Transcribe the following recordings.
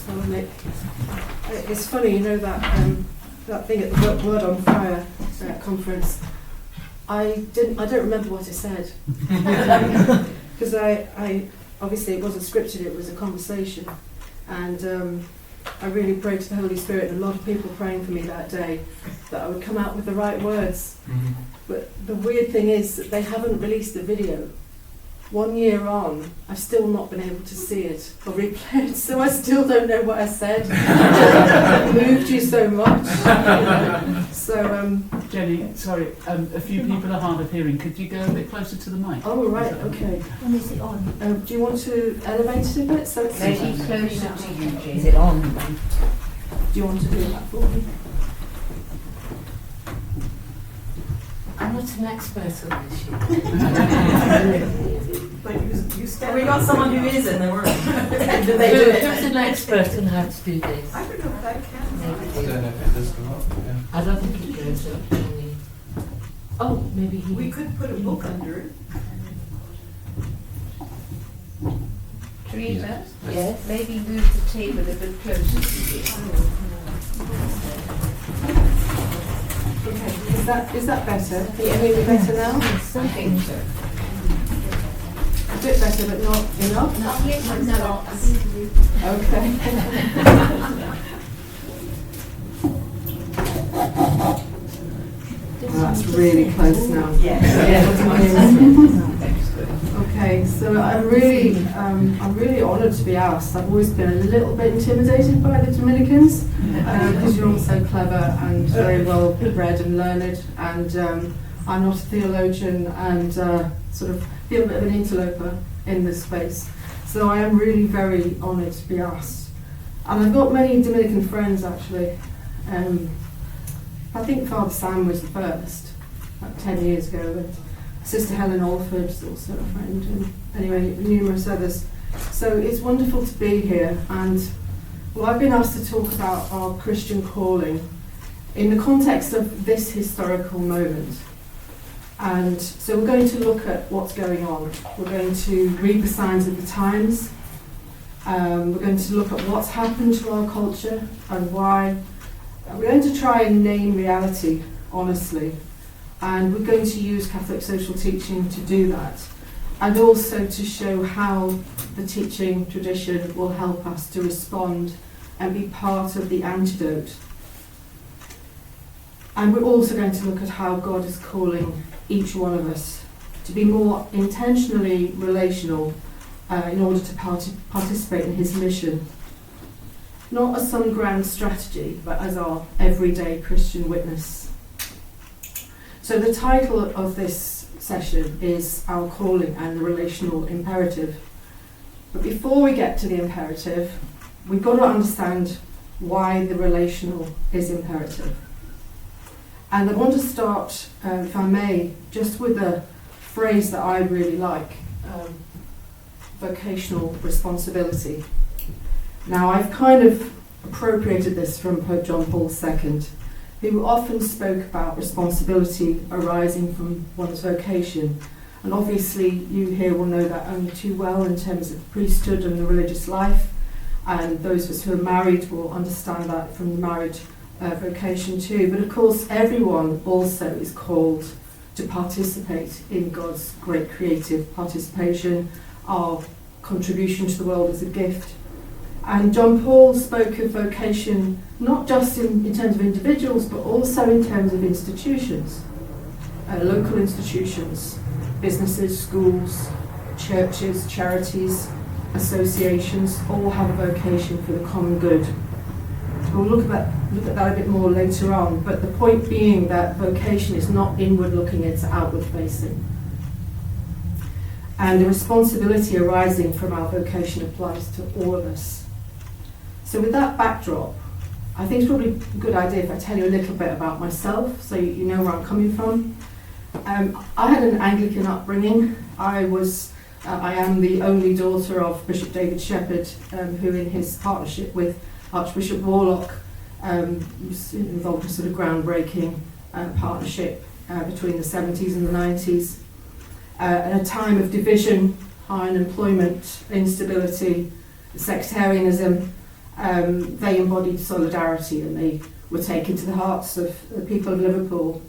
Well, Nick, it's funny, you know that thing at the Word on Fire conference. I don't remember what I said because I obviously it wasn't scripted; it was a conversation, and I really prayed to the Holy Spirit, and a lot of people praying for me that day that I would come out with the right words. Mm-hmm. But the weird thing is that they haven't released the video. 1 year on, I've still not been able to see it or replay it, so I still don't know what I said. It moved you so much. So, Jenny, sorry, a few people are hard of hearing. Could you go a bit closer to the mic? oh right, okay. When is it on? Do you want to elevate it a bit? So it's Maybe closer to you, Jane. Is it on? Do you want to do that for me? I'm not an expert on this yet. But you we got someone who is in the room. Did they do Who's it? an expert on how to do this? I don't know if that counts. I don't know if it does come up. Yeah. I don't think it goes up. Only. Oh, maybe he. We could put a book under it. Teresa, Yes. maybe move the table a bit closer to you. Okay, is that better? Can you hear me better now? I think so. A bit better, but not enough? Not yet, no. Okay. That's really close now. Okay, so I'm really honoured to be asked. I've always been a little bit intimidated by the Dominicans because you're all so clever and very well read and learned, and I'm not a theologian and sort of feel a bit of an interloper in this space. So I am really very honoured to be asked. And I've got many Dominican friends actually. I think Father Sam was the first, about 10 years ago, and Sister Helen Alford is also a friend, and anyway, numerous others. So it's wonderful to be here, and well, I've been asked to talk about our Christian calling in the context of this historical moment. And so we're going to look at what's going on. We're going to read the signs of the times. We're going to look at what's happened to our culture and why. We're going to try and name reality honestly, and we're going to use Catholic social teaching to do that, and also to show how the teaching tradition will help us to respond and be part of the antidote. And we're also going to look at how God is calling each one of us to be more intentionally relational in order to participate in his mission. Not as some grand strategy, but as our everyday Christian witness. So the title of this session is Our Calling and the Relational Imperative. But before we get to the imperative, we've got to understand why the relational is imperative. And I want to start, if I may, just with a phrase that I really like, vocational responsibility. Now, I've kind of appropriated this from Pope John Paul II, who often spoke about responsibility arising from one's vocation. And obviously, you here will know that only too well in terms of priesthood and the religious life. And those of us who are married will understand that from the marriage vocation too. But of course, everyone also is called to participate in God's great creative participation. Our contribution to the world is a gift. And John Paul spoke of vocation not just in terms of individuals, but also in terms of institutions, local institutions, businesses, schools, churches, charities, associations, all have a vocation for the common good. We'll look at that a bit more later on, but the point being that vocation is not inward looking, it's outward facing. And the responsibility arising from our vocation applies to all of us. So with that backdrop, I think it's probably a good idea if I tell you a little bit about myself, so you know where I'm coming from. I had an Anglican upbringing. I am the only daughter of Bishop David Shepherd, who in his partnership with Archbishop Warlock was involved in sort of groundbreaking partnership between the 70s and the 90s. At a time of division, high unemployment, instability, sectarianism, They embodied solidarity, and they were taken to the hearts of the people of Liverpool.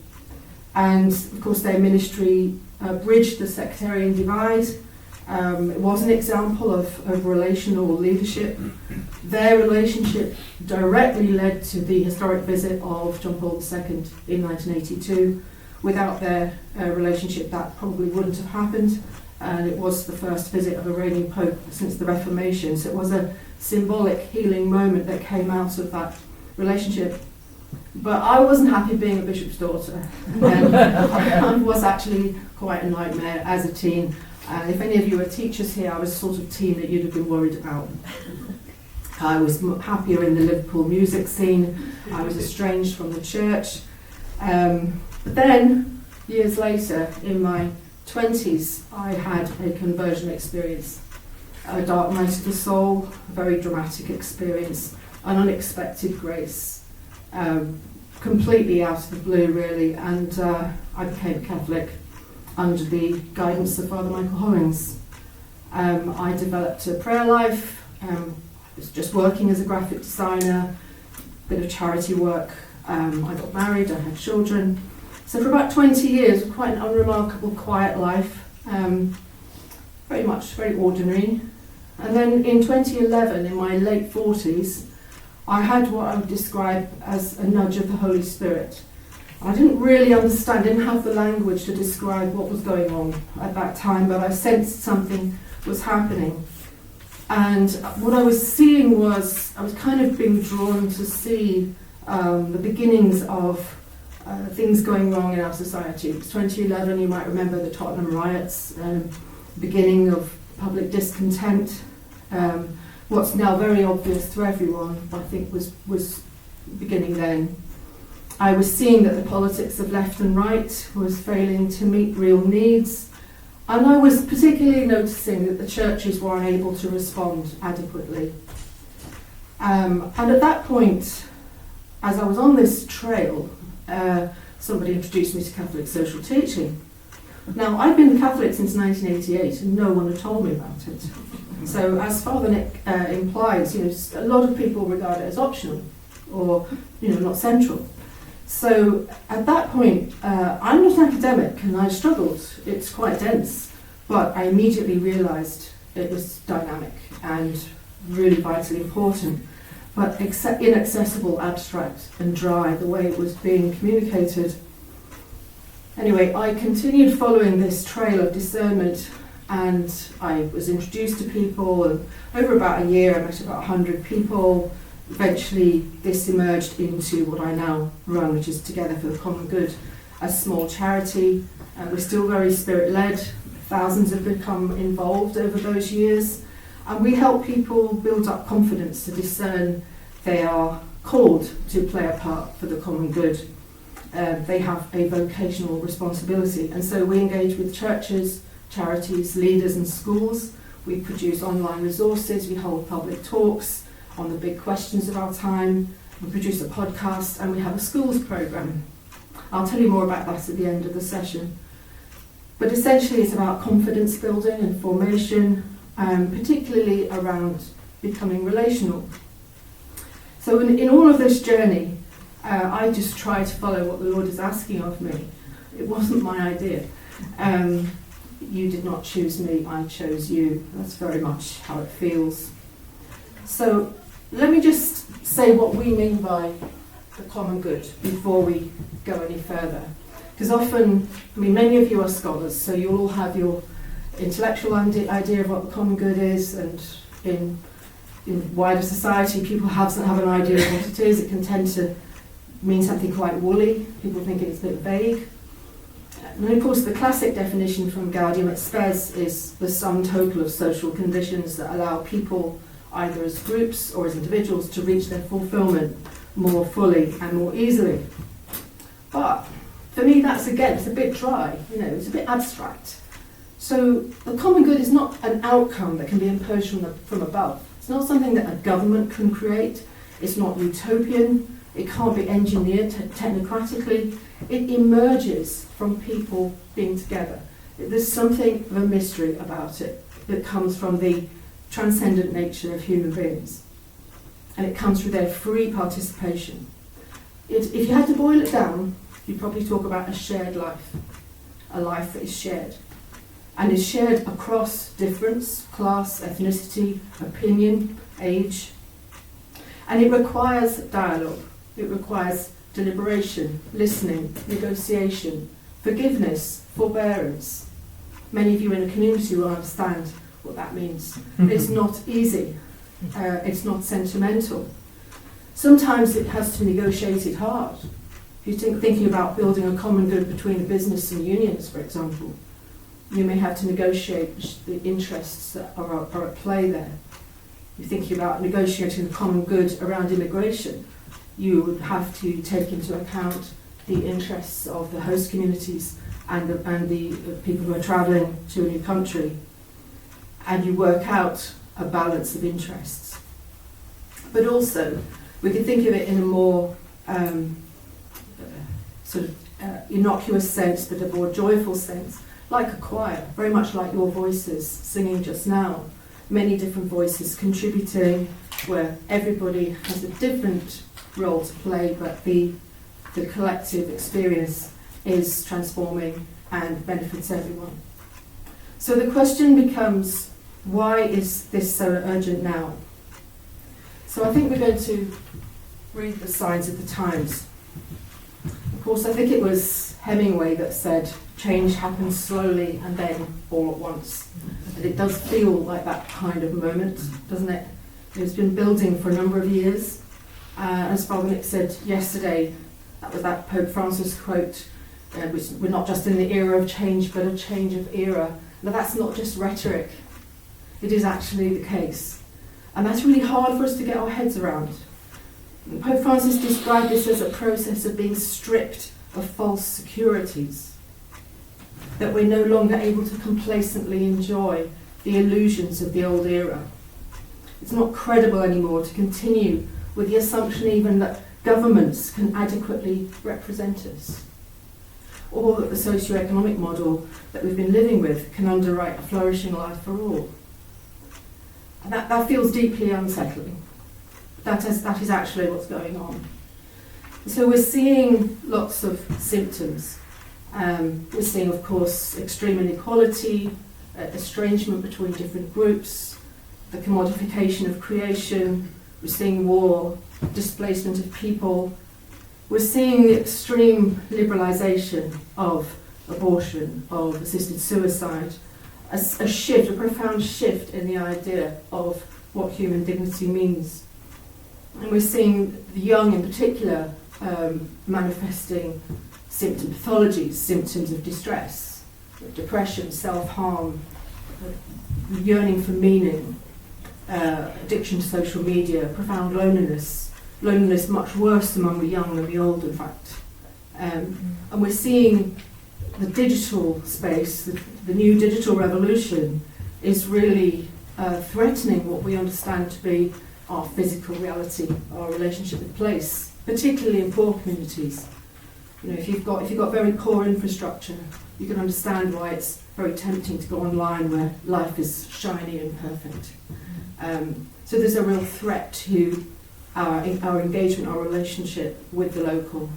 And of course their ministry bridged the sectarian divide. It was an example of relational leadership. Their relationship directly led to the historic visit of John Paul II in 1982. Without their relationship, that probably wouldn't have happened. And it was the first visit of a reigning pope since the Reformation. So it was a symbolic healing moment that came out of that relationship. But I wasn't happy being a bishop's daughter. I was actually quite a nightmare as a teen. If any of you are teachers here, I was the sort of teen that you'd have been worried about. I was happier in the Liverpool music scene. I was estranged from the church. But then, years later, in my 20s, I had a conversion experience. A dark night of the soul, a very dramatic experience, an unexpected grace. Completely out of the blue, really, and I became a Catholic under the guidance of Father Michael Hollings. I developed a prayer life. I was just working as a graphic designer, a bit of charity work. I got married, I had children. So for about 20 years, quite an unremarkable, quiet life, very ordinary. And then in 2011, in my late 40s, I had what I would describe as a nudge of the Holy Spirit. I didn't really understand, didn't have the language to describe what was going on at that time, but I sensed something was happening. And what I was seeing was, I was kind of being drawn to see the beginnings of things going wrong in our society. It was 2011, you might remember the Tottenham riots, beginning of public discontent. What's now very obvious to everyone, I think, was beginning then. I was seeing that the politics of left and right was failing to meet real needs, and I was particularly noticing that the churches were unable to respond adequately. And at that point, as I was on this trail, somebody introduced me to Catholic social teaching. Now, I've been Catholic since 1988, and no one had told me about it. So, as Father Nick implies, a lot of people regard it as optional, or not central. So, at that point, I'm not an academic, and I struggled. It's quite dense, but I immediately realised it was dynamic and really vitally important, but inaccessible, abstract, and dry, the way it was being communicated. Anyway, I continued following this trail of discernment, and I was introduced to people, and over about a year I met about 100 people. Eventually this emerged into what I now run, which is Together for the Common Good, a small charity. We're still very spirit-led. Thousands have become involved over those years, and we help people build up confidence to discern they are called to play a part for the common good. They have a vocational responsibility, and so we engage with churches, charities, leaders and schools. We produce online resources, we hold public talks on the big questions of our time, we produce a podcast, and we have a schools programme. I'll tell you more about that at the end of the session. But essentially it's about confidence building and formation, particularly around becoming relational. So in all of this journey, I just try to follow what the Lord is asking of me. It wasn't my idea. You did not choose me, I chose you. That's very much how it feels. So let me just say what we mean by the common good before we go any further. Because often, many of you are scholars, so you'll all have your intellectual idea of what the common good is, and in wider society people have an idea of what it is. It can tend to mean something quite woolly. People think it's a bit vague. And of course the classic definition from Gaudium et Spes is the sum total of social conditions that allow people, either as groups or as individuals, to reach their fulfilment more fully and more easily. But for me it's a bit dry, it's a bit abstract. So the common good is not an outcome that can be imposed from above. It's not something that a government can create. It's not utopian. It can't be engineered technocratically. It emerges from people being together. There's something of a mystery about it that comes from the transcendent nature of human beings. and it comes through their free participation. If you had to boil it down, you'd probably talk about a shared life, a life that is shared, and is shared across difference, class, ethnicity, opinion, age. And it requires dialogue, it requires deliberation, listening, negotiation, forgiveness, forbearance. Many of you in the community will understand what that means. It's not easy, it's not sentimental. Sometimes it has to be negotiated hard. If you're thinking about building a common good between a business and unions, for example, you may have to negotiate the interests that are at play there. You're thinking about negotiating a common good around immigration, you would have to take into account the interests of the host communities and the people who are travelling to a new country, and you work out a balance of interests. But also, we can think of it in a more innocuous sense, but a more joyful sense, like a choir, very much like your voices singing just now. Many different voices contributing, where everybody has a different role to play, but the collective experience is transforming and benefits everyone. So the question becomes, why is this so urgent now? So I think we're going to read the signs of the times. Of course, I think it was Hemingway that said, change happens slowly and then all at once. And it does feel like that kind of moment, doesn't it? It's been building for a number of years. As Father Nick said yesterday, that was that Pope Francis quote, which we're not just in the era of change, but a change of era. Now that's not just rhetoric, it is actually the case. And that's really hard for us to get our heads around. Pope Francis described this as a process of being stripped of false securities, that we're no longer able to complacently enjoy the illusions of the old era. It's not credible anymore to continue with the assumption even that governments can adequately represent us, or that the socio-economic model that we've been living with can underwrite a flourishing life for all. And that feels deeply unsettling. That is actually what's going on. So we're seeing lots of symptoms. We're seeing, of course, extreme inequality, estrangement between different groups, the commodification of creation. We're seeing war, displacement of people. We're seeing the extreme liberalisation of abortion, of assisted suicide, a shift, a profound shift in the idea of what human dignity means. And we're seeing the young in particular manifesting symptom pathologies, symptoms of distress, depression, self-harm, yearning for meaning, addiction to social media, profound loneliness much worse among the young than the old, in fact. And we're seeing the digital space, the new digital revolution is really threatening what we understand to be our physical reality, our relationship with place, particularly in poor communities. You know, if you've got very poor infrastructure, you can understand why it's very tempting to go online where life is shiny and perfect. So there's a real threat to our engagement, our relationship with the local.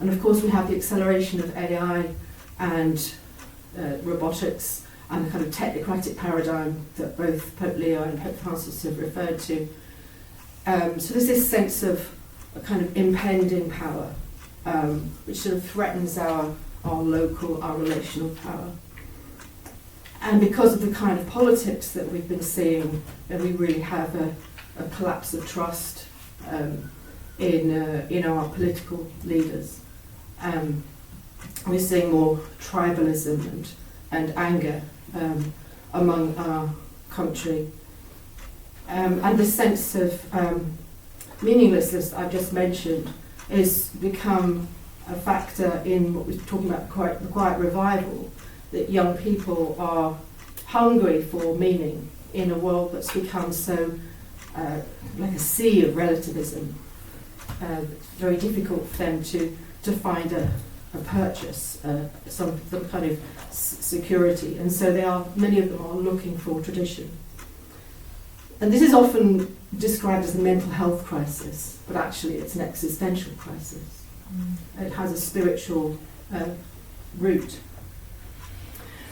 And of course we have the acceleration of AI and robotics and the kind of technocratic paradigm that both Pope Leo and Pope Francis have referred to. So there's this sense of a kind of impending power, which sort of threatens our local, our relational power. And because of the kind of politics that we've been seeing, we really have a collapse of trust in our political leaders. We're seeing more tribalism and anger among our country. And the sense of meaninglessness I've just mentioned is become a factor in what we're talking about, the quiet revival, that young people are hungry for meaning in a world that's become so like a sea of relativism. It's very difficult for them to find a purchase, some kind of security, and so many of them are looking for tradition. And this is often described as a mental health crisis, but actually it's an existential crisis. It has a spiritual root.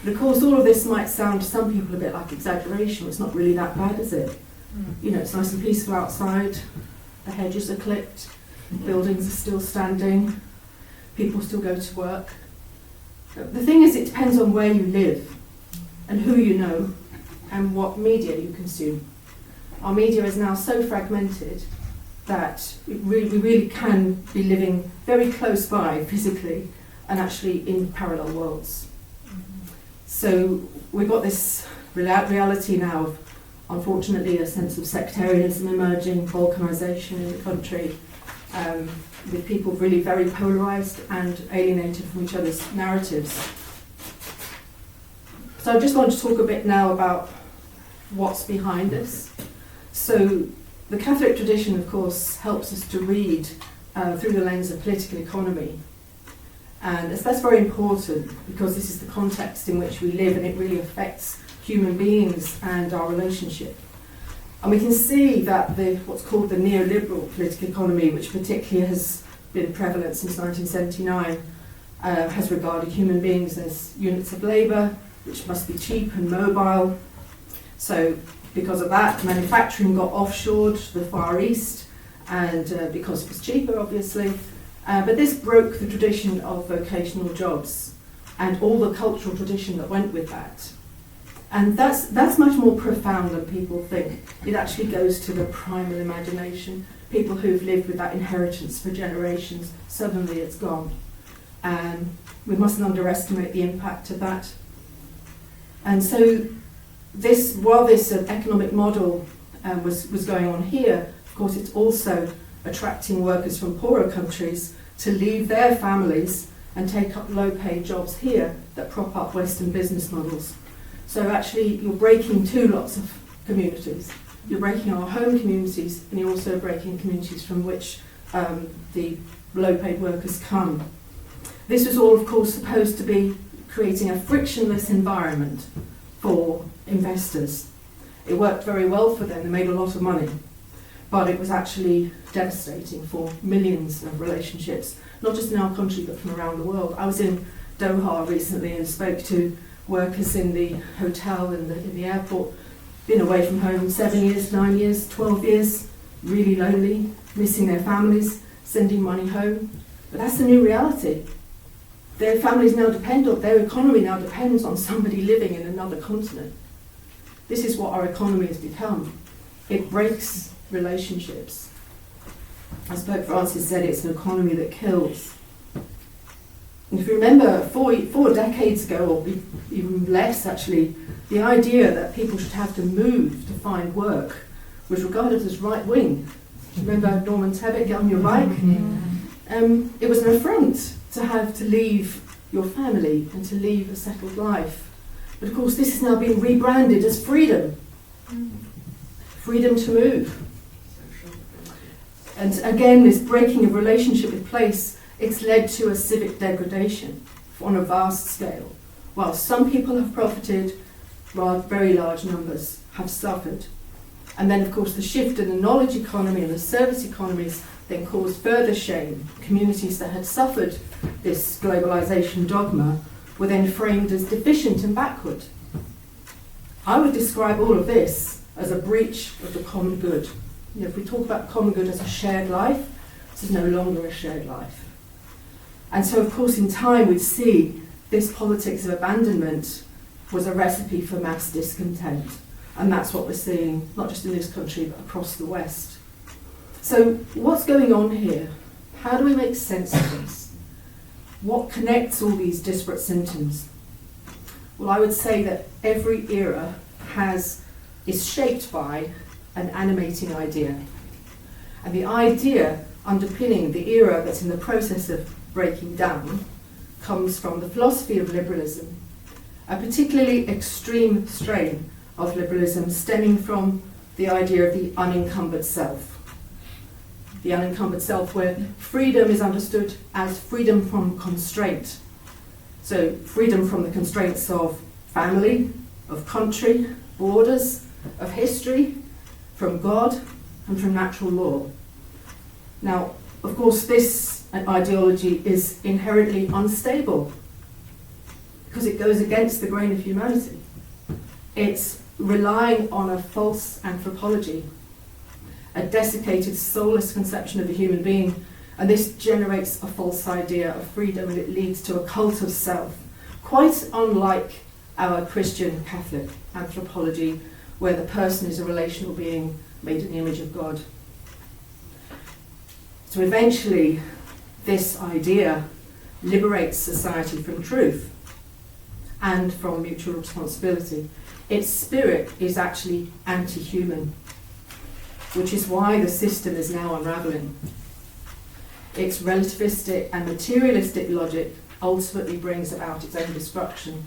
But of course, all of this might sound to some people a bit like exaggeration. It's not really that bad, is it? You know, it's nice and peaceful outside, the hedges are clipped, buildings are still standing, people still go to work. The thing is, it depends on where you live and who you know and what media you consume. Our media is now so fragmented that we really can be living very close by physically and actually in parallel worlds. So we've got this reality now of, unfortunately, a sense of sectarianism emerging, balkanisation in the country, with people really very polarised and alienated from each other's narratives. So I just want to talk a bit now about what's behind this. So the Catholic tradition, of course, helps us to read through the lens of political economy. And that's very important because this is the context in which we live and it really affects human beings and our relationship. And we can see that what's called the neoliberal political economy, which particularly has been prevalent since 1979, has regarded human beings as units of labour, which must be cheap and mobile. So because of that, manufacturing got offshored to the Far East, and because it was cheaper, obviously. But this broke the tradition of vocational jobs and all the cultural tradition that went with that. And that's much more profound than people think. It actually goes to the primal imagination. People who've lived with that inheritance for generations, suddenly it's gone. And we mustn't underestimate the impact of that. And so while this economic model was going on here, of course it's also attracting workers from poorer countries to leave their families and take up low-paid jobs here that prop up Western business models. So actually you're breaking two lots of communities. You're breaking our home communities and you're also breaking communities from which the low-paid workers come. This was all, of course, supposed to be creating a frictionless environment for investors. It worked very well for them, they made a lot of money. But it was actually devastating for millions of relationships, not just in our country but from around the world. I was in Doha recently and spoke to workers in the hotel and in the airport, been away from home 7 years, 9 years, 12 years, really lonely, missing their families, sending money home. But that's the new reality. Their families now depend on, their economy now depends on somebody living in another continent. This is what our economy has become. It breaks relationships. As Pope Francis said, it's an economy that kills. And if you remember, four decades ago, or even less actually, the idea that people should have to move to find work was regarded as right-wing. Remember Norman Tebbit, get on your bike? It was an affront to have to leave your family and to leave a settled life. But of course this has now been rebranded as freedom. Freedom to move. And again, this breaking of relationship with place, it's led to a civic degradation on a vast scale. While some people have profited, while very large numbers have suffered. And then of course the shift in the knowledge economy and the service economies then caused further shame. Communities that had suffered this globalization dogma were then framed as deficient and backward. I would describe all of this as a breach of the common good. You know, if we talk about common good as a shared life, this is no longer a shared life. And so of course in time we'd see this politics of abandonment was a recipe for mass discontent. And that's what we're seeing, not just in this country, but across the West. So what's going on here? How do we make sense of this? What connects all these disparate symptoms? Well, I would say that every era is shaped by an animating idea. And the idea underpinning the era that's in the process of breaking down comes from the philosophy of liberalism, a particularly extreme strain of liberalism stemming from the idea of the unencumbered self. The unencumbered self, where freedom is understood as freedom from constraint. So freedom from the constraints of family, of country, borders, of history, from God and from natural law. Now, of course, this ideology is inherently unstable because it goes against the grain of humanity. It's relying on a false anthropology, a desiccated, soulless conception of the human being, and this generates a false idea of freedom, and it leads to a cult of self, quite unlike our Christian Catholic anthropology, where the person is a relational being made in the image of God. So eventually, this idea liberates society from truth and from mutual responsibility. Its spirit is actually anti-human, which is why the system is now unravelling. Its relativistic and materialistic logic ultimately brings about its own destruction.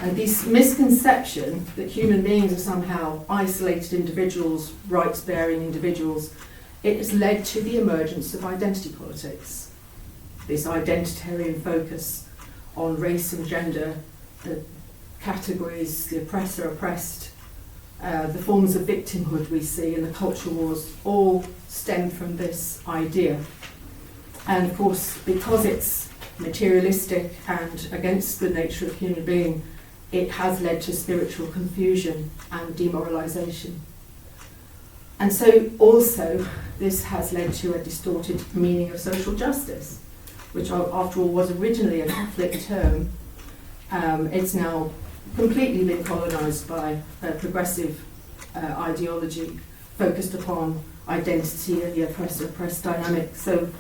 And this misconception that human beings are somehow isolated individuals, rights-bearing individuals, it has led to the emergence of identity politics. This identitarian focus on race and gender, the categories, the oppressor, oppressed, the forms of victimhood we see in the culture wars, all stem from this idea. And of course, because it's materialistic and against the nature of human being, it has led to spiritual confusion and demoralisation. And so also this has led to a distorted meaning of social justice, which after all was originally a Catholic term. It's now completely been colonised by a progressive ideology focused upon identity and the oppressor-oppressed dynamic. So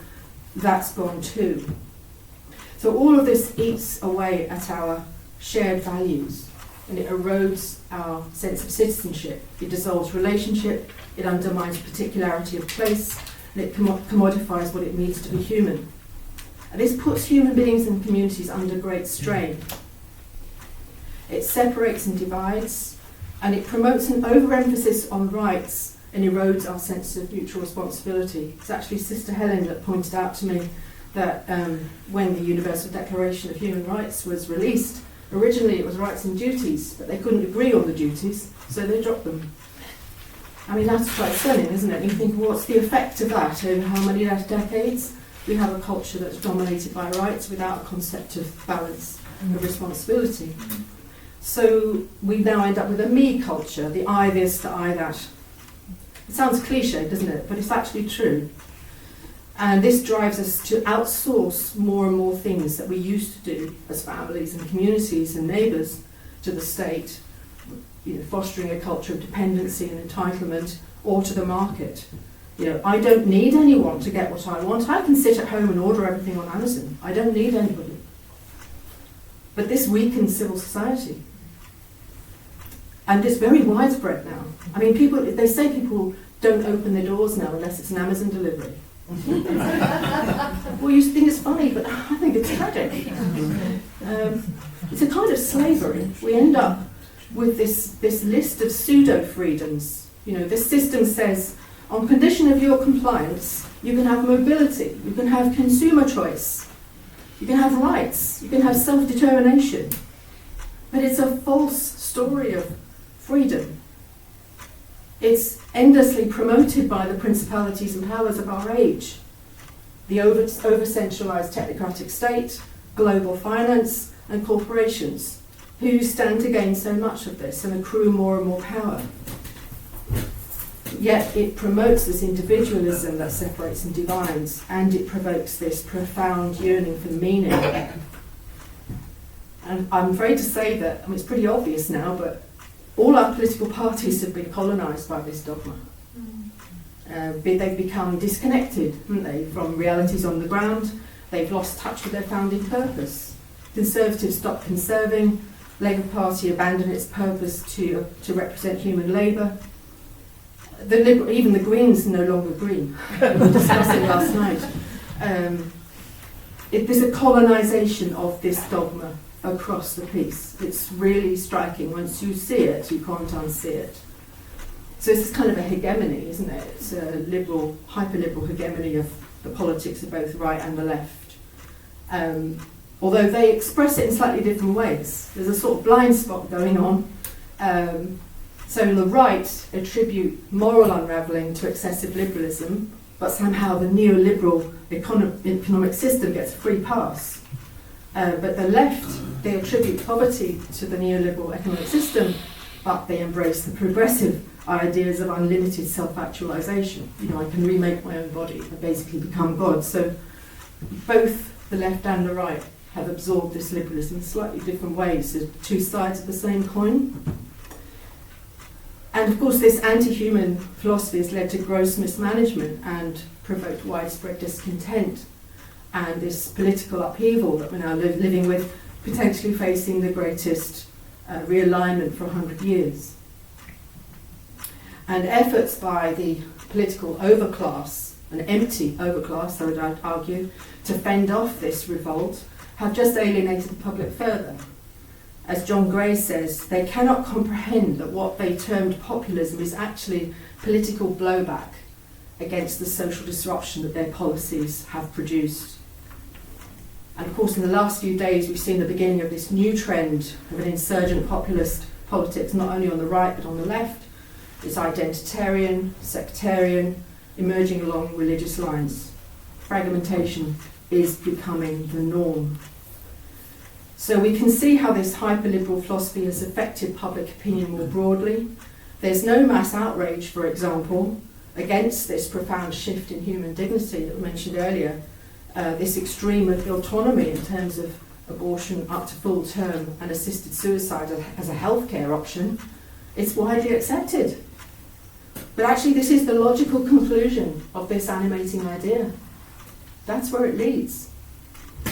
that's gone too. So all of this eats away at our shared values, and it erodes our sense of citizenship. It dissolves relationship, it undermines particularity of place, and it commodifies what it means to be human. And this puts human beings and communities under great strain. It separates and divides, and it promotes an overemphasis on rights and erodes our sense of mutual responsibility. It's actually Sister Helen that pointed out to me that when the Universal Declaration of Human Rights was released, originally it was rights and duties, but they couldn't agree on the duties, so they dropped them. I mean, that's quite stunning, isn't it? You think, what's the effect of that over how many decades? We have a culture that's dominated by rights without a concept of balance of responsibility. So we now end up with a me culture, the I this, the I that. It sounds cliche, doesn't it? But it's actually true. And this drives us to outsource more and more things that we used to do as families and communities and neighbours to the state, fostering a culture of dependency and entitlement, or to the market. I don't need anyone to get what I want. I can sit at home and order everything on Amazon. I don't need anybody. But this weakens civil society. And it's very widespread now. I mean, they say people don't open their doors now unless it's an Amazon delivery. Well, you think it's funny, but I think it's tragic. It's a kind of slavery. We end up with this list of pseudo-freedoms. This system says, on condition of your compliance, you can have mobility, you can have consumer choice, you can have rights, you can have self-determination. But it's a false story of freedom. It's endlessly promoted by the principalities and powers of our age. The over-centralised technocratic state, global finance, and corporations, who stand to gain so much of this and accrue more and more power. Yet it promotes this individualism that separates and divides, and it provokes this profound yearning for meaning. And I'm afraid to say that, it's pretty obvious now, but all our political parties have been colonised by this dogma. They've become disconnected, haven't they, from realities on the ground. They've lost touch with their founding purpose. Conservatives stopped conserving. Labour Party abandoned its purpose to represent human labour. Even the Greens are no longer green. We were discussing last night. There's a colonisation of this dogma across the piece. It's really striking. Once you see it, you can't unsee it. So it's kind of a hegemony, isn't it? It's a liberal, hyper-liberal hegemony of the politics of both right and the left. Although they express it in slightly different ways. There's a sort of blind spot going on. So the right attribute moral unravelling to excessive liberalism, but somehow the neoliberal economic system gets a free pass. But the left, they attribute poverty to the neoliberal economic system, but they embrace the progressive ideas of unlimited self-actualization. You know, I can remake my own body and basically become God. So both the left and the right have absorbed this liberalism in slightly different ways. They're two sides of the same coin. And of course, this anti-human philosophy has led to gross mismanagement and provoked widespread discontent, and this political upheaval that we're now living with, potentially facing the greatest realignment for 100 years. And efforts by the political overclass, an empty overclass, I would argue, to fend off this revolt, have just alienated the public further. As John Gray says, they cannot comprehend that what they termed populism is actually political blowback against the social disruption that their policies have produced. And of course, in the last few days, we've seen the beginning of this new trend of an insurgent populist politics, not only on the right but on the left. It's identitarian, sectarian, emerging along religious lines. Fragmentation is becoming the norm. So we can see how this hyperliberal philosophy has affected public opinion more broadly. There's no mass outrage, for example, against this profound shift in human dignity that we mentioned earlier, this extreme of autonomy in terms of abortion up to full term and assisted suicide as a healthcare option. It's widely accepted. But actually this is the logical conclusion of this animating idea. That's where it leads.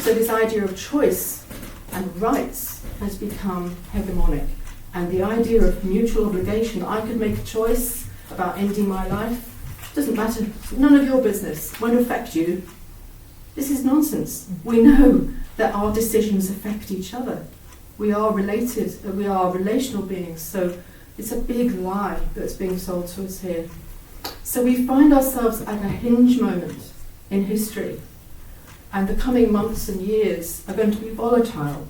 So this idea of choice and rights has become hegemonic. And the idea of mutual obligation, I could make a choice about ending my life, doesn't matter, none of your business, won't affect you. This is nonsense. We know that our decisions affect each other. We are related, we are relational beings, so it's a big lie that's being sold to us here. So we find ourselves at a hinge moment in history, and the coming months and years are going to be volatile.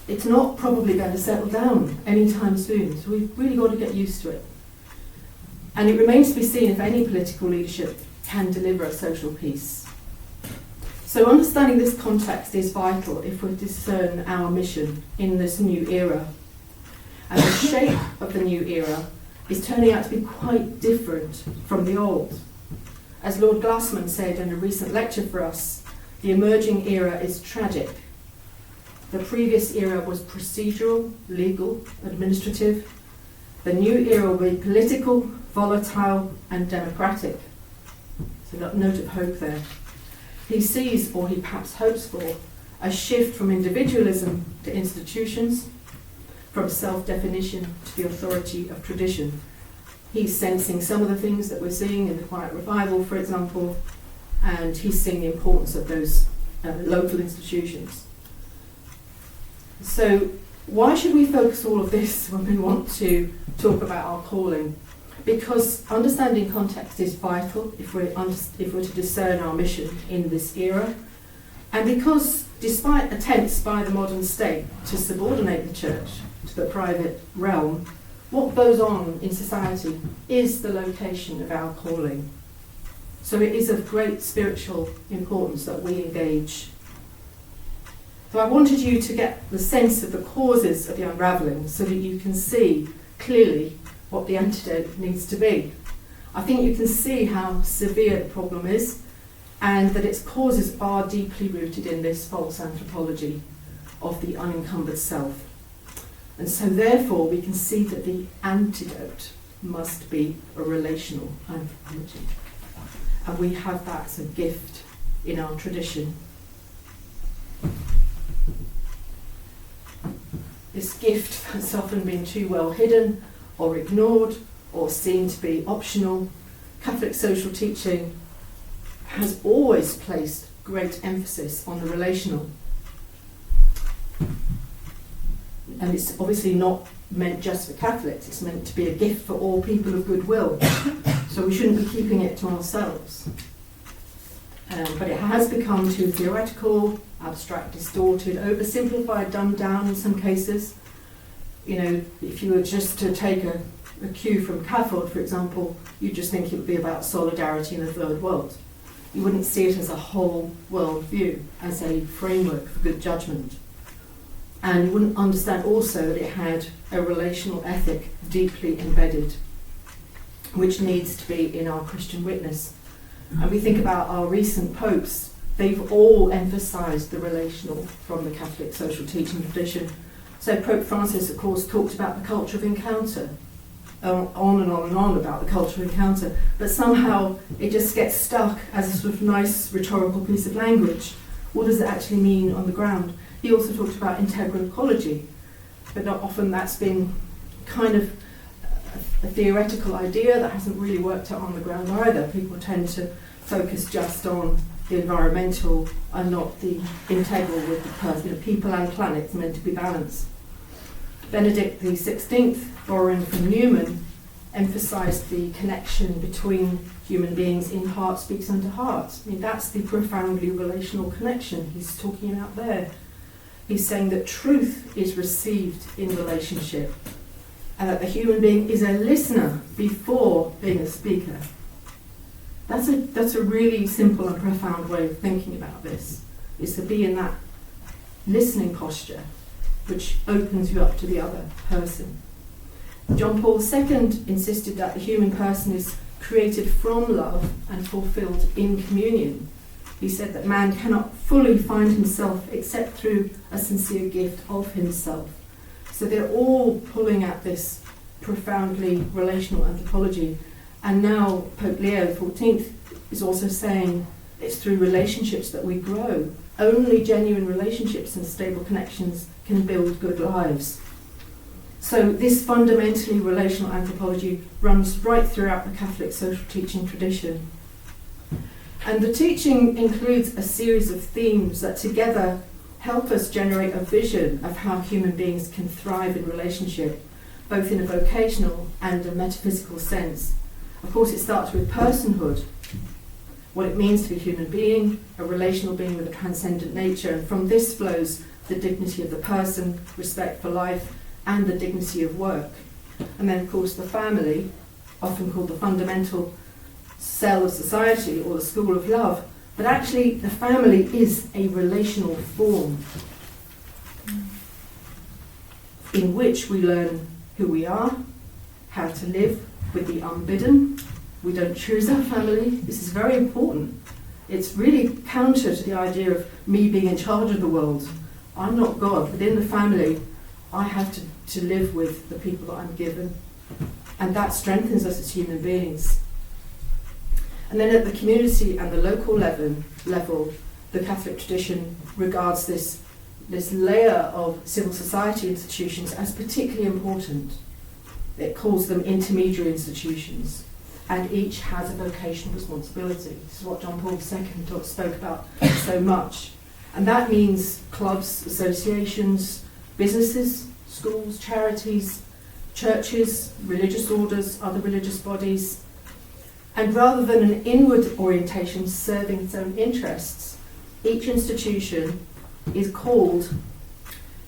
It's not probably going to settle down anytime soon, so we've really got to get used to it. And it remains to be seen if any political leadership can deliver a social peace. So understanding this context is vital if we discern our mission in this new era. And the shape of the new era is turning out to be quite different from the old. As Lord Glassman said in a recent lecture for us, the emerging era is tragic. The previous era was procedural, legal, administrative. The new era will be political, volatile, and democratic. So a note of hope there. He sees, or he perhaps hopes for, a shift from individualism to institutions, from self-definition to the authority of tradition. He's sensing some of the things that we're seeing in the Quiet Revival, for example, and he's seeing the importance of those local institutions. So why should we focus all of this when we want to talk about our calling? Because understanding context is vital if we're to discern our mission in this era. And because despite attempts by the modern state to subordinate the church to the private realm, what goes on in society is the location of our calling. So it is of great spiritual importance that we engage. So I wanted you to get the sense of the causes of the unravelling so that you can see clearly what the antidote needs to be. I think you can see how severe the problem is and that its causes are deeply rooted in this false anthropology of the unencumbered self. And so therefore we can see that the antidote must be a relational anthropology. And we have that as a gift in our tradition. This gift has often been too well hidden or ignored or seen to be optional. Catholic social teaching has always placed great emphasis on the relational. And it's obviously not meant just for Catholics, it's meant to be a gift for all people of goodwill. So we shouldn't be keeping it to ourselves. But it has become too theoretical, abstract, distorted, oversimplified, dumbed down in some cases. You know, if you were just to take a a cue from Cathode, for example, you just think it would be about solidarity in a third world. You wouldn't see it as a whole world view, as a framework for good judgment. And you wouldn't understand also that it had a relational ethic deeply embedded, which needs to be in our Christian witness. And we think about our recent popes, they've all emphasised the relational from the Catholic social teaching tradition. So Pope Francis, of course, talked about the culture of encounter, on and on and on about the culture of encounter, but somehow it just gets stuck as a sort of nice rhetorical piece of language. What does it actually mean on the ground? He also talked about integral ecology, but not often that's been kind of a theoretical idea that hasn't really worked out on the ground either. People tend to focus just on the environmental and not the integral with the person. People and planets meant to be balanced. Benedict XVI, borrowing from Newman, emphasised the connection between human beings in heart speaks unto heart. I mean, that's the profoundly relational connection he's talking about there. He's saying that truth is received in relationship and that the human being is a listener before being a speaker. That's a really simple and profound way of thinking about this, is to be in that listening posture which opens you up to the other person. John Paul II insisted that the human person is created from love and fulfilled in communion. He said that man cannot fully find himself except through a sincere gift of himself. So they're all pulling at this profoundly relational anthropology. And now Pope Leo XIV is also saying it's through relationships that we grow. Only genuine relationships and stable connections can build good lives. So this fundamentally relational anthropology runs right throughout the Catholic social teaching tradition. And the teaching includes a series of themes that together help us generate a vision of how human beings can thrive in relationship, both in a vocational and a metaphysical sense. Of course, it starts with personhood, what it means to be a human being, a relational being with a transcendent nature, and from this flows the dignity of the person, respect for life, and the dignity of work. And then, of course, the family, often called the fundamental cell of society or the school of love, but actually the family is a relational form in which we learn who we are, how to live with the unbidden. We don't choose our family. This is very important. It's really counter to the idea of me being in charge of the world. I'm not God. Within the family, I have to live with the people that I'm given. And that strengthens us as human beings. And then at the community and the local level, the Catholic tradition regards this layer of civil society institutions as particularly important. It calls them intermediary institutions, and each has a vocational responsibility. This is what John Paul II spoke about so much. And that means clubs, associations, businesses, schools, charities, churches, religious orders, other religious bodies. And rather than an inward orientation serving its own interests, each institution is called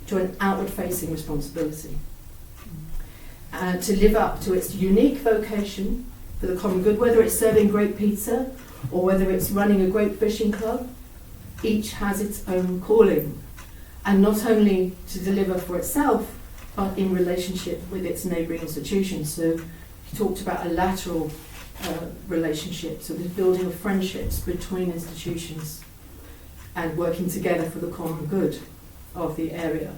to an outward-facing responsibility. To live up to its unique vocation for the common good, whether it's serving great pizza or whether it's running a great fishing club, each has its own calling. And not only to deliver for itself, but in relationship with its neighbouring institutions. So he talked about a lateral relationship, so the building of friendships between institutions and working together for the common good of the area.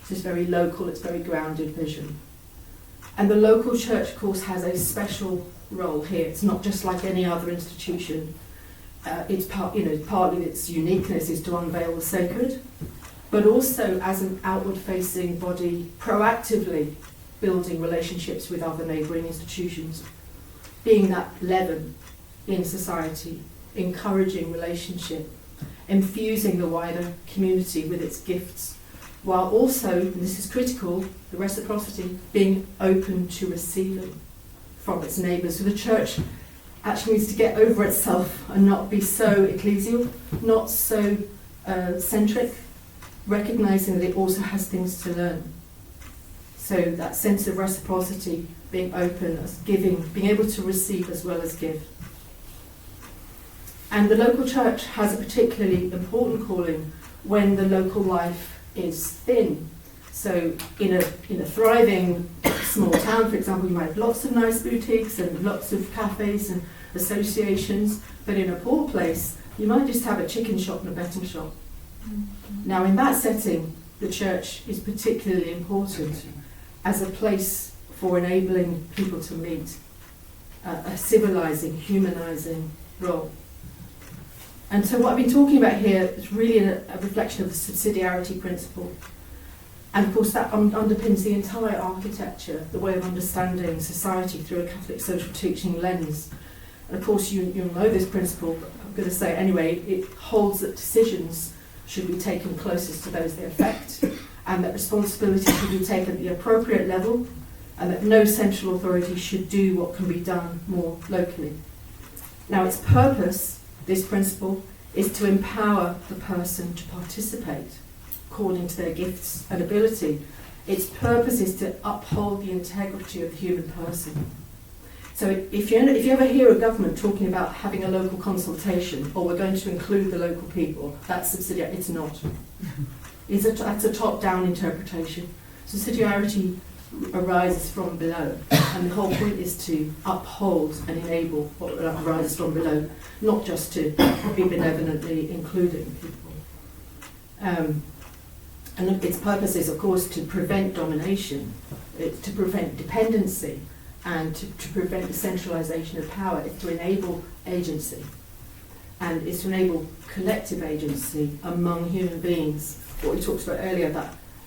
So it's very local, it's very grounded vision. And the local church, of course, has a special role here. It's not just like any other institution. It's partly its uniqueness is to unveil the sacred, but also as an outward-facing body, proactively building relationships with other neighbouring institutions, being that leaven in society, encouraging relationship, infusing the wider community with its gifts, while also, and this is critical, the reciprocity, being open to receiving from its neighbours. So the church actually needs to get over itself and not be so ecclesial, not so centric, recognising that it also has things to learn. So that sense of reciprocity being open, as giving, being able to receive as well as give. And the local church has a particularly important calling when the local life is thin. So in a thriving small town, for example, you might have lots of nice boutiques and lots of cafes and associations, but in a poor place, you might just have a chicken shop and a betting shop. Now, in that setting, the church is particularly important as a place for enabling people to meet, a civilizing, humanizing role. And so what I've been talking about here is really a reflection of the subsidiarity principle. And of course that underpins the entire architecture, the way of understanding society through a Catholic social teaching lens. And of course you'll know this principle, but I'm going to say it anyway, it holds that decisions should be taken closest to those they affect, and that responsibility should be taken at the appropriate level, and that no central authority should do what can be done more locally. Now its purpose, this principle, is to empower the person to participate according to their gifts and ability. Its purpose is to uphold the integrity of the human person. So if you ever hear a government talking about having a local consultation, or we're going to include the local people, that's subsidiarity. It's not. That's a top-down interpretation. Subsidiarity arises from below, and the whole point is to uphold and enable what arises from below, not just to be benevolently including people. And its purpose is, of course, to prevent domination, to prevent dependency, and to prevent the centralisation of power. It's to enable agency, and it's to enable collective agency among human beings. What we talked about earlier,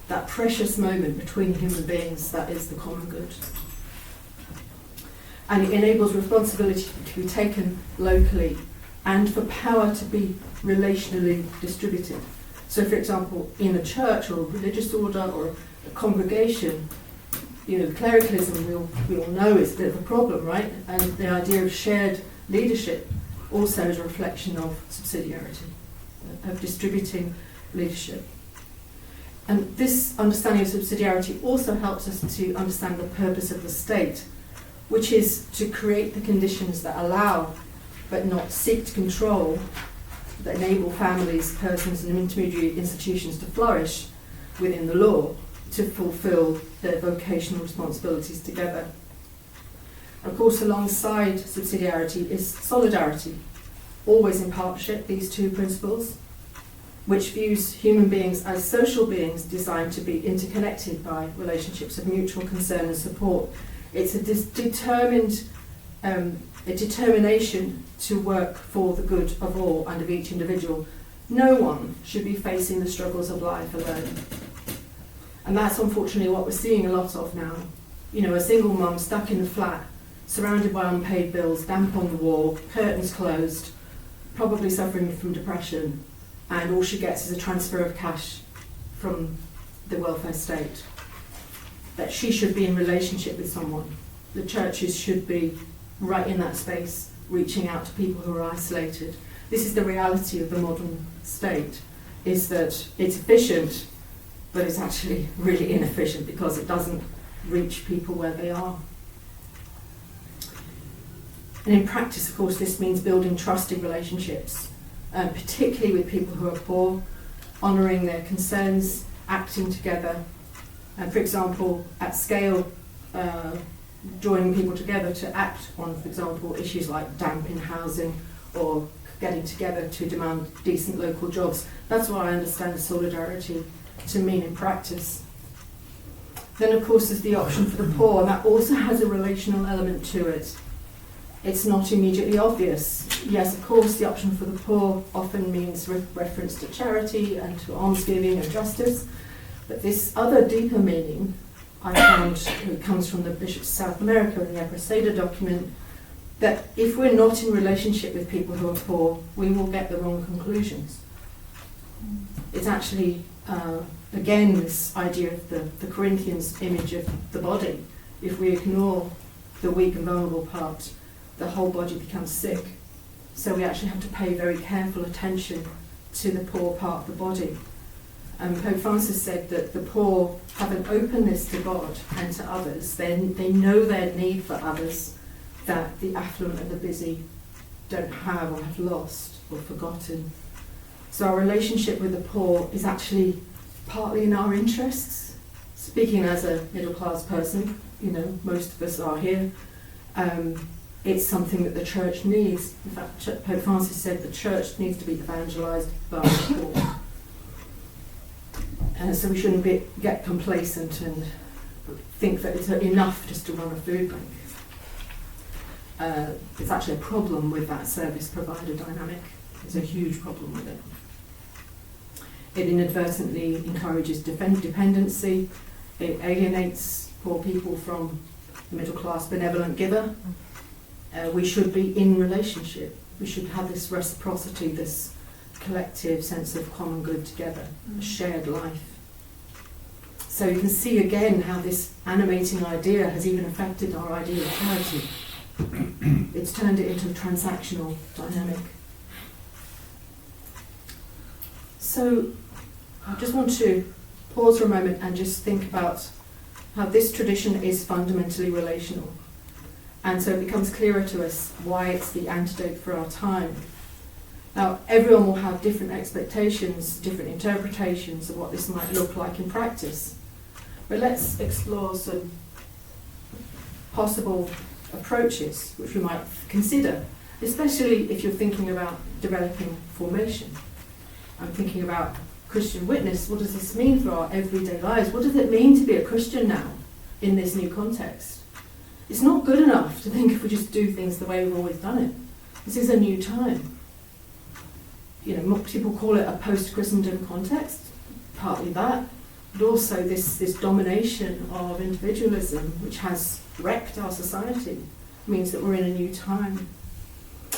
that precious moment between human beings, that is the common good. And it enables responsibility to be taken locally, and for power to be relationally distributed. So, for example, in a church or a religious order or a congregation, clericalism, we all know, is a bit of a problem, right? And the idea of shared leadership also is a reflection of subsidiarity, of distributing leadership. And this understanding of subsidiarity also helps us to understand the purpose of the state, which is to create the conditions that allow, but not seek to control, that enable families, persons and intermediary institutions to flourish within the law, to fulfil their vocational responsibilities together. Of course, alongside subsidiarity is solidarity, always in partnership, these two principles, which views human beings as social beings designed to be interconnected by relationships of mutual concern and support. It's a determination to work for the good of all and of each individual. No one should be facing the struggles of life alone. And that's unfortunately what we're seeing a lot of now. A single mum stuck in a flat, surrounded by unpaid bills, damp on the wall, curtains closed, probably suffering from depression, and all she gets is a transfer of cash from the welfare state. That she should be in relationship with someone. The churches should be right in that space, reaching out to people who are isolated. This is the reality of the modern state, is that it's efficient, but it's actually really inefficient because it doesn't reach people where they are. And in practice, of course, this means building trusting relationships, particularly with people who are poor, honouring their concerns, acting together, and for example, at scale, joining people together to act on, for example, issues like damp in housing or getting together to demand decent local jobs. That's what I understand solidarity to mean in practice. Then, of course, there's the option for the poor, and that also has a relational element to it. It's not immediately obvious. Yes, of course, the option for the poor often means reference to charity and to almsgiving and justice, but this other deeper meaning I found comes from the Bishops of South America in the Abraceda document, that if we're not in relationship with people who are poor, we will get the wrong conclusions. It's actually, again, this idea of the Corinthians image of the body. If we ignore the weak and vulnerable part, the whole body becomes sick. So we actually have to pay very careful attention to the poor part of the body. Pope Francis said that the poor have an openness to God and to others. They know their need for others that the affluent and the busy don't have or have lost or forgotten. So our relationship with the poor is actually partly in our interests. Speaking as a middle class person, most of us are here, it's something that the church needs. In fact, Pope Francis said the church needs to be evangelised by the poor. So we shouldn't get complacent and think that it's enough just to run a food bank. It's actually a problem with that service provider dynamic. There's a huge problem with it. It inadvertently encourages dependency. It alienates poor people from the middle class benevolent giver. We should be in relationship. We should have this reciprocity, this collective sense of common good together, a shared life. So you can see again how this animating idea has even affected our idea of charity. It's turned it into a transactional dynamic. So I just want to pause for a moment and just think about how this tradition is fundamentally relational. And so it becomes clearer to us why it's the antidote for our time. Now, everyone will have different expectations, different interpretations of what this might look like in practice. But let's explore some possible approaches which we might consider, especially if you're thinking about developing formation. I'm thinking about Christian witness. What does this mean for our everyday lives? What does it mean to be a Christian now in this new context? It's not good enough to think if we just do things the way we've always done it. This is a new time. People call it a post-Christendom context, partly that, but also this domination of individualism, which has wrecked our society, means that we're in a new time.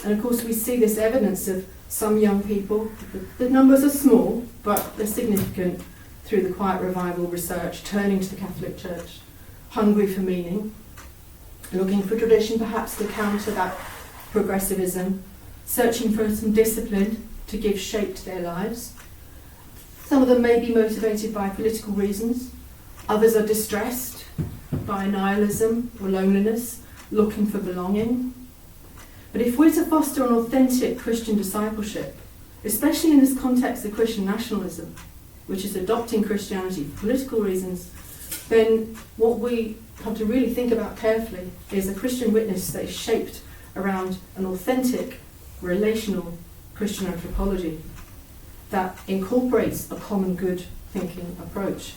And of course we see this evidence of some young people, the numbers are small, but they're significant, through the Quiet Revival research, turning to the Catholic Church, hungry for meaning, looking for tradition perhaps to counter that progressivism, searching for some discipline to give shape to their lives. Some of them may be motivated by political reasons, others are distressed by nihilism or loneliness, looking for belonging. But if we're to foster an authentic Christian discipleship, especially in this context of Christian nationalism, which is adopting Christianity for political reasons, then what we have to really think about carefully is a Christian witness that is shaped around an authentic, relational Christian anthropology that incorporates a common good thinking approach.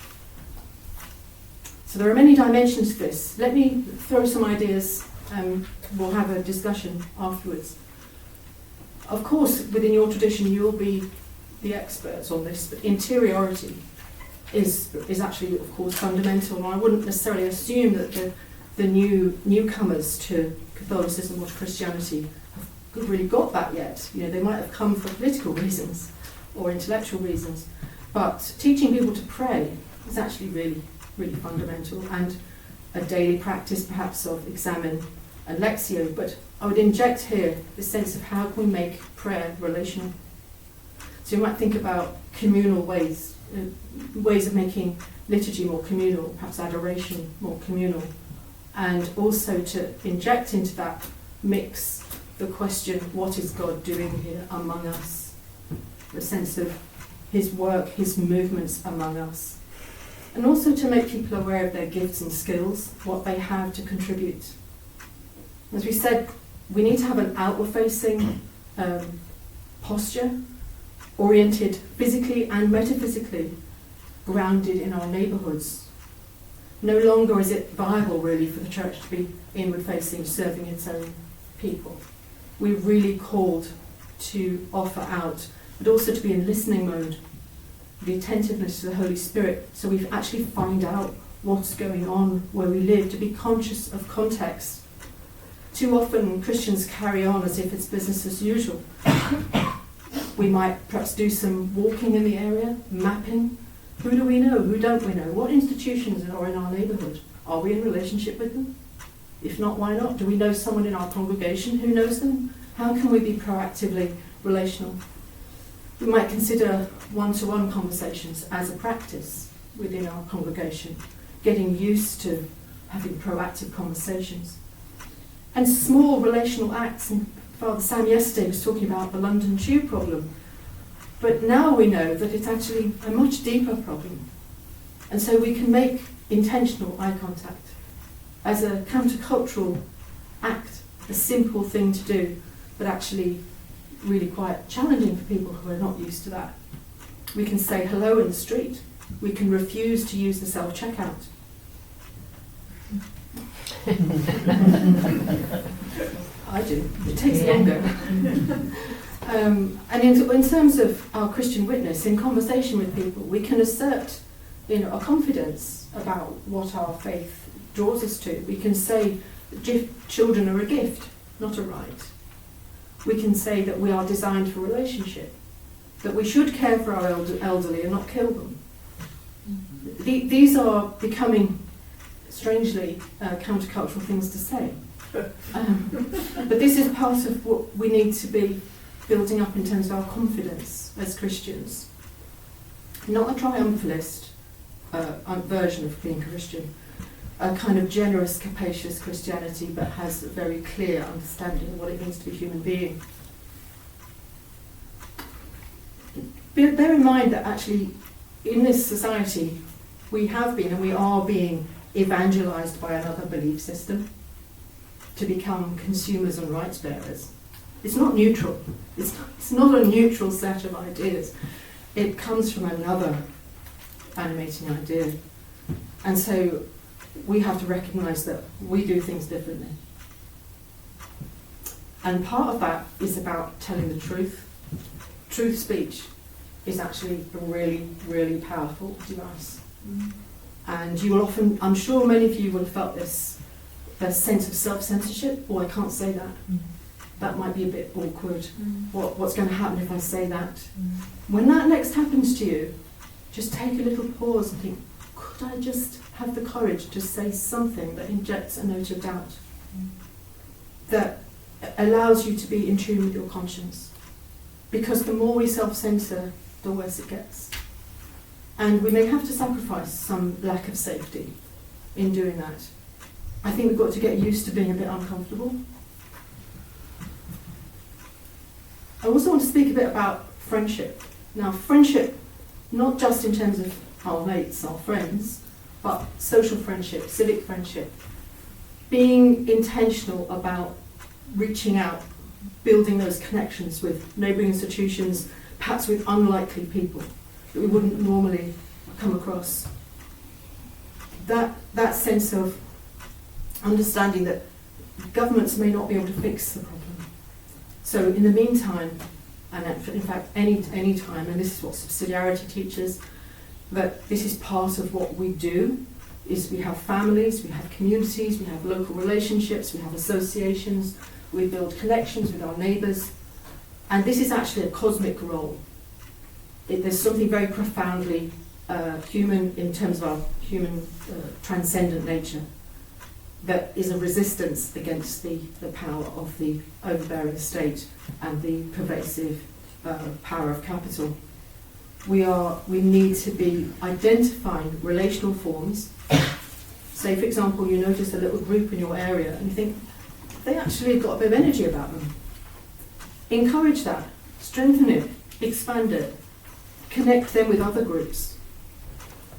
So there are many dimensions to this. Let me throw some ideas and we'll have a discussion afterwards. Of course, within your tradition, you'll be the experts on this, but interiority is actually, of course, fundamental. And I wouldn't necessarily assume that the newcomers to Catholicism or to Christianity have really got that yet. They might have come for political reasons or intellectual reasons, but teaching people to pray is actually really, really fundamental, and a daily practice perhaps of examine and lectio. But I would inject here the sense of how can we make prayer relational. So you might think about communal ways of making liturgy more communal, perhaps adoration more communal, and also to inject into that mix the question, what is God doing here among us? The sense of his work, his movements among us. And also to make people aware of their gifts and skills, what they have to contribute. As we said, we need to have an outward-facing posture, oriented physically and metaphysically, grounded in our neighbourhoods. No longer is it viable, really, for the church to be inward-facing, serving its own people. We're really called to offer out, but also to be in listening mode, the attentiveness to the Holy Spirit, so we actually find out what's going on where we live, to be conscious of context. Too often Christians carry on as if it's business as usual. We might perhaps do some walking in the area, mapping. Who do we know? Who don't we know? What institutions are in our neighbourhood? Are we in relationship with them? If not, why not? Do we know someone in our congregation who knows them? How can we be proactively relational? We might consider one-to-one conversations as a practice within our congregation, getting used to having proactive conversations. And small relational acts, and Father Sam yesterday was talking about the London Tube problem, but now we know that it's actually a much deeper problem. And so we can make intentional eye contact as a countercultural act, a simple thing to do, but actually really quite challenging for people who are not used to that. We can say hello in the street. We can refuse to use the self-checkout. I do. It takes longer. And in terms of our Christian witness, in conversation with people, we can assert, a confidence about what our faith draws us to. We can say that children are a gift, not a right. We can say that we are designed for relationship, that we should care for our elderly and not kill them. These are becoming, strangely, countercultural things to say. But this is part of what we need to be building up in terms of our confidence as Christians. Not a triumphalist version of being Christian, a kind of generous, capacious Christianity, but has a very clear understanding of what it means to be a human being. Bear in mind that actually in this society we have been and we are being evangelized by another belief system to become consumers and rights bearers. It's not neutral. It's not a neutral set of ideas. It comes from another animating idea. And so we have to recognise that we do things differently. And part of that is about telling the truth. Truth speech is actually a really, really powerful device. And you will often, I'm sure many of you will have felt this sense of self-censorship. Oh, I can't say that. That might be a bit awkward. What's going to happen if I say that? When that next happens to you, just take a little pause and think, could I just have the courage to say something that injects a note of doubt, that allows you to be in tune with your conscience? Because the more we self-censor, the worse it gets. And we may have to sacrifice some lack of safety in doing that. I think we've got to get used to being a bit uncomfortable. I also want to speak a bit about friendship. Now, friendship, not just in terms of our mates, our friends, but social friendship, civic friendship. Being intentional about reaching out, building those connections with neighbouring institutions, perhaps with unlikely people that we wouldn't normally come across. That sense of understanding that governments may not be able to fix the problem. So in the meantime, and in fact any time, and this is what subsidiarity teaches, that this is part of what we do, is we have families, we have communities, we have local relationships, we have associations, we build connections with our neighbours, and this is actually a cosmic role. There's something very profoundly human in terms of our human transcendent nature that is a resistance against the power of the overbearing state and the pervasive power of capital. We need to be identifying relational forms. Say, for example, you notice a little group in your area and you think, they actually have got a bit of energy about them. Encourage that, strengthen it, expand it, connect them with other groups.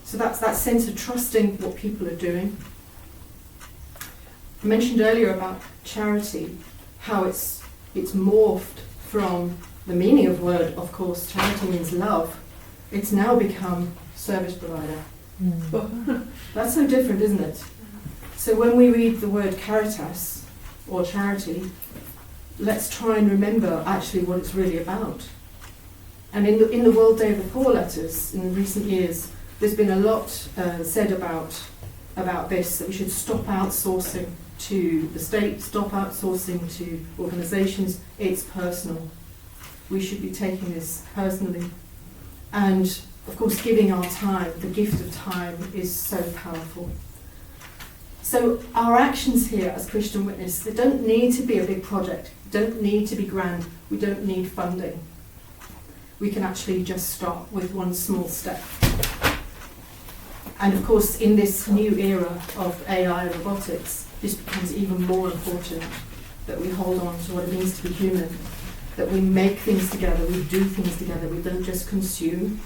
So that's that sense of trusting what people are doing. I mentioned earlier about charity, how it's morphed from the meaning of word, of course, charity means love. It's now become service provider. That's so different, isn't it? So when we read the word caritas, or charity, let's try and remember actually what it's really about. And in the World Day of the Poor letters in recent years, there's been a lot said about this, that we should stop outsourcing to the state, stop outsourcing to organisations. It's personal. We should be taking this personally. And of course, giving our time, the gift of time, is so powerful. So our actions here as Christian Witness, they don't need to be a big project, don't need to be grand, we don't need funding. we can actually just start with one small step. And of course, in this new era of AI and robotics, this becomes even more important, that we hold on to what it means to be human, that we make things together, we do things together, we don't just consume.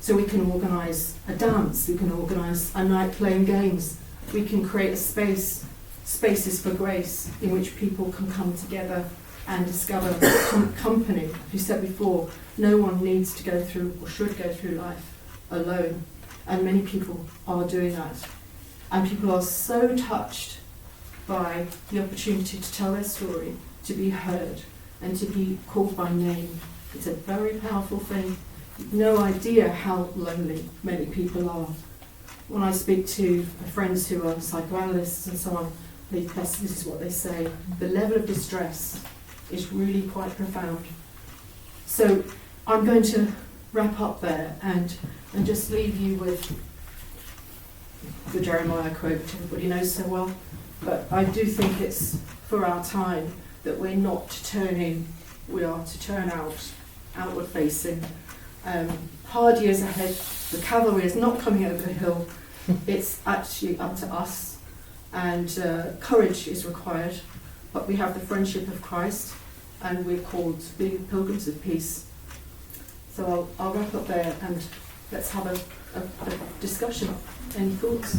So we can organise a dance, we can organise a night playing games, we can create a spaces for grace in which people can come together and discover company. As you said before, no one needs to go through or should go through life alone, and many people are doing that. And people are so touched by the opportunity to tell their story, to be heard, and to be called by name. It's a very powerful thing. You've no idea how lonely many people are. When I speak to friends who are psychoanalysts and so on, this is what they say. The level of distress is really quite profound. So I'm going to wrap up there and just leave you with the Jeremiah quote, which everybody knows so well. But I do think it's for our time that we're not to turn in, we are to turn out, outward facing. Hard years ahead, the cavalry is not coming over the hill, it's actually up to us, and courage is required, but we have the friendship of Christ, and we're called to be pilgrims of peace. So I'll wrap up there, and let's have a discussion. Any thoughts?